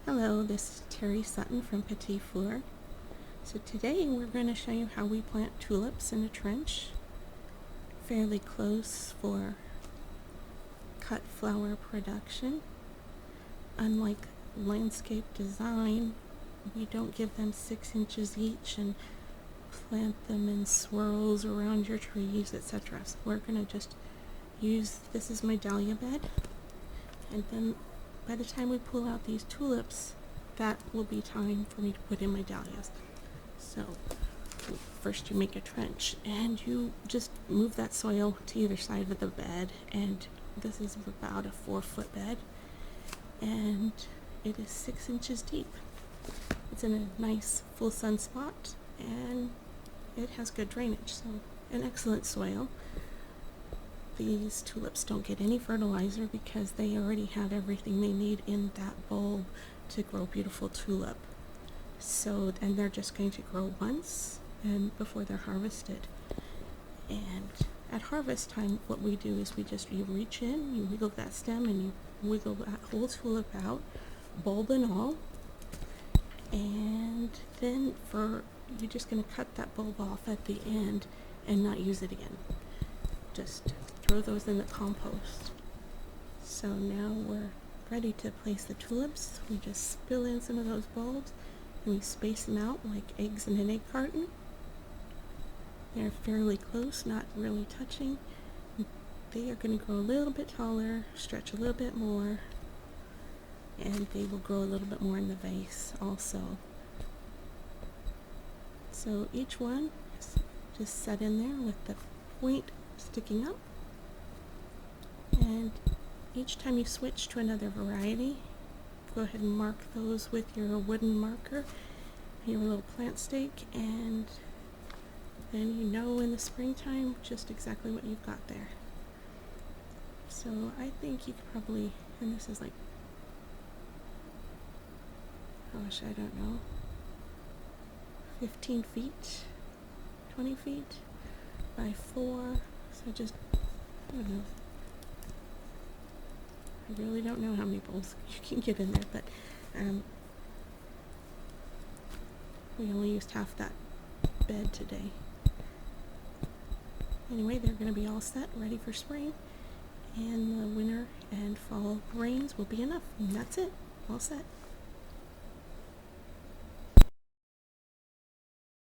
Hello, this is Terry Sutton from Petit Fleur. So today we're going to show you how we plant tulips in a trench, fairly close for cut flower production. Unlike landscape design, we don't give them 6 inches each and plant them in swirls around your trees, etc. So we're going to just use, this is my dahlia bed, and then by the time we pull out these tulips, that will be time for me to put in my dahlias. So first you make a trench and you just move that soil to either side of the bed, and this is about a 4-foot bed and it is 6 inches deep. It's in a nice full sun spot and it has good drainage, so an excellent soil. These tulips don't get any fertilizer because they already have everything they need in that bulb to grow beautiful tulip. So, and they're just going to grow once and before they're harvested. And at harvest time, what we do is you reach in, you wiggle that stem and you wiggle that whole tulip out, bulb and all. And then you're just going to cut that bulb off at the end and not use it again. Just throw those in the compost. So now we're ready to place the tulips. We just spill in some of those bulbs and we space them out like eggs in an egg carton. They're fairly close, not really touching. They are going to grow a little bit taller, stretch a little bit more, and they will grow a little bit more in the vase also. So each one is just set in there with the point sticking up, and each time you switch to another variety, go ahead and mark those with your wooden marker, your little plant stake, and then you know in the springtime just exactly what you've got there. So I think you could probably, and this is like, gosh, I don't know, 15 feet, 20 feet by 4, so just, I don't know, I really don't know how many bulbs you can get in there, but we only used half that bed today. Anyway, they're going to be all set, ready for spring, and the winter and fall rains will be enough, and that's it, all set.